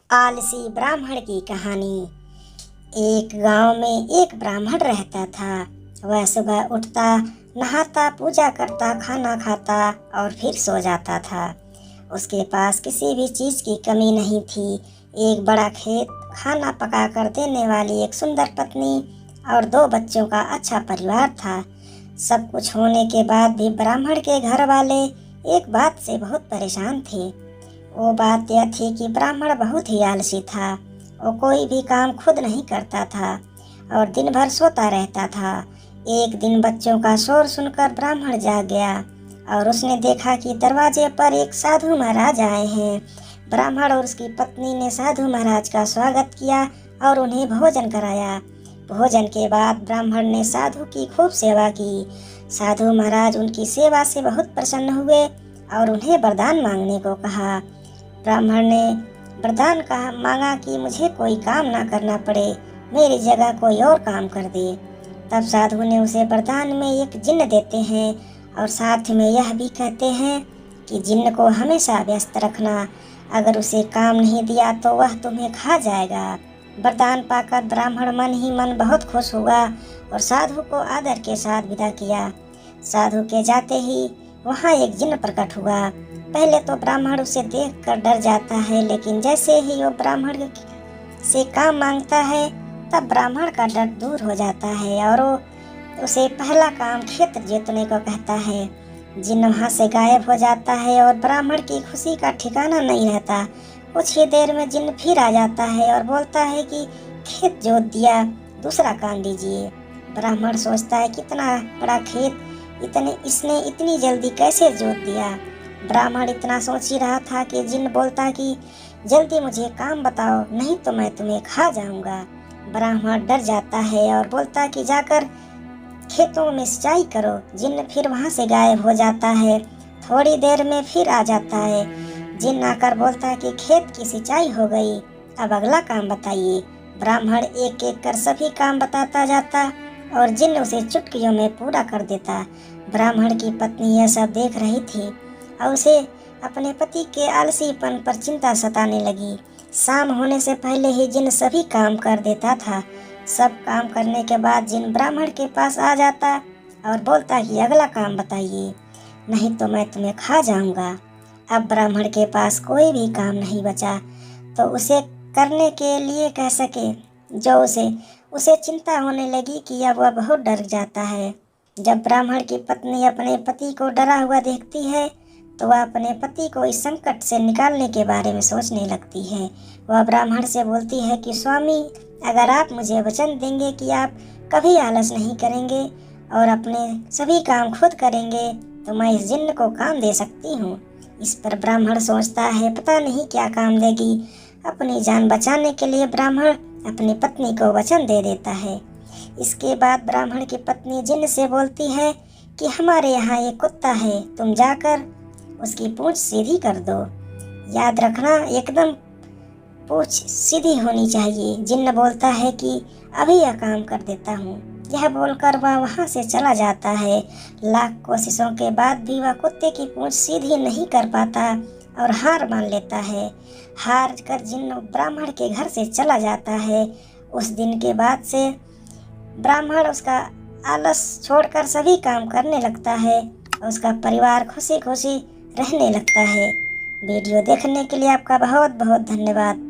आलसी ब्राह्मण की कहानी। एक गांव में एक ब्राह्मण रहता था। वह सुबह उठता, नहाता, पूजा करता, खाना खाता और फिर सो जाता था। उसके पास किसी भी चीज़ की कमी नहीं थी। एक बड़ा खेत, खाना पका कर देने वाली एक सुंदर पत्नी और 2 बच्चों का अच्छा परिवार था। सब कुछ होने के बाद भी ब्राह्मण के घर वाले एक बात से बहुत परेशान थे। वो बात यह थी कि ब्राह्मण बहुत ही आलसी था। वो कोई भी काम खुद नहीं करता था और दिन भर सोता रहता था। एक दिन बच्चों का शोर सुनकर ब्राह्मण जाग गया और उसने देखा कि दरवाजे पर एक साधु महाराज आए हैं। ब्राह्मण और उसकी पत्नी ने साधु महाराज का स्वागत किया और उन्हें भोजन कराया। भोजन के बाद ब्राह्मण ने साधु की खूब सेवा की। साधु महाराज उनकी सेवा से बहुत प्रसन्न हुए और उन्हें वरदान मांगने को कहा। ब्राह्मण ने वरदान कहा मांगा कि मुझे कोई काम ना करना पड़े, मेरी जगह कोई और काम कर दे। तब साधु ने उसे वरदान में एक जिन्न देते हैं और साथ में यह भी कहते हैं कि जिन्न को हमेशा व्यस्त रखना, अगर उसे काम नहीं दिया तो वह तुम्हें खा जाएगा। वरदान पाकर ब्राह्मण मन ही मन बहुत खुश हुआ और साधु को आदर के साथ विदा किया। साधु के जाते ही वहाँ एक जिन्न प्रकट हुआ। पहले तो ब्राह्मण उसे देखकर डर जाता है, लेकिन जैसे ही वो ब्राह्मण से काम मांगता है तब ब्राह्मण का डर दूर हो जाता है और वो उसे पहला काम खेत जोतने को कहता है। जिन्न वहाँ से गायब हो जाता है और ब्राह्मण की खुशी का ठिकाना नहीं रहता। कुछ ही देर में जिन्न फिर आ जाता है और बोलता है कि खेत जोत दिया, दूसरा काम दीजिए। ब्राह्मण सोचता है कितना बड़ा खेत इसने इतनी जल्दी कैसे जोत दिया। ब्राह्मण इतना सोच ही रहा था कि जिन्न बोलता कि जल्दी मुझे काम बताओ, नहीं तो मैं तुम्हें खा जाऊंगा। ब्राह्मण डर जाता है और बोलता कि जाकर खेतों में सिंचाई करो। जिन्न फिर वहां से गायब हो जाता है। थोड़ी देर में फिर आ जाता है। जिन्न आकर बोलता कि खेत की सिंचाई हो गई, अब अगला काम बताइए। ब्राह्मण एक एक कर सभी काम बताता जाता और जिन्न उसे चुटकियों में पूरा कर देता। ब्राह्मण की पत्नी यह सब देख रही थी और उसे अपने पति के आलसीपन पर चिंता सताने लगी। शाम होने से पहले ही जिन्न सभी काम कर देता था। सब काम करने के बाद जिन्न ब्राह्मण के पास आ जाता और बोलता कि अगला काम बताइए, नहीं तो मैं तुम्हें खा जाऊंगा। अब ब्राह्मण के पास कोई भी काम नहीं बचा तो उसे करने के लिए कह सके जो उसे चिंता होने लगी कि अब वह बहुत डर जाता है। जब ब्राह्मण की पत्नी अपने पति को डरा हुआ देखती है तो वह अपने पति को इस संकट से निकालने के बारे में सोचने लगती है। वह ब्राह्मण से बोलती है कि स्वामी, अगर आप मुझे वचन देंगे कि आप कभी आलस नहीं करेंगे और अपने सभी काम खुद करेंगे तो मैं इस जिन्न को काम दे सकती हूँ। इस पर ब्राह्मण सोचता है पता नहीं क्या काम देगी। अपनी जान बचाने के लिए ब्राह्मण अपनी पत्नी को वचन दे देता है। इसके बाद ब्राह्मण की पत्नी जिन्न से बोलती है कि हमारे यहाँ एक कुत्ता है, तुम जाकर उसकी पूंछ सीधी कर दो। याद रखना एकदम पूंछ सीधी होनी चाहिए। जिन्न बोलता है कि अभी यह काम कर देता हूँ। यह बोलकर वह वहाँ से चला जाता है। लाख कोशिशों के बाद भी वह कुत्ते की पूंछ सीधी नहीं कर पाता और हार मान लेता है। हार कर जिन्न ब्राह्मण के घर से चला जाता है। उस दिन के बाद से ब्राह्मण उसका आलस छोड़कर सभी काम करने लगता है और उसका परिवार खुशी खुशी रहने लगता है। वीडियो देखने के लिए आपका बहुत बहुत धन्यवाद।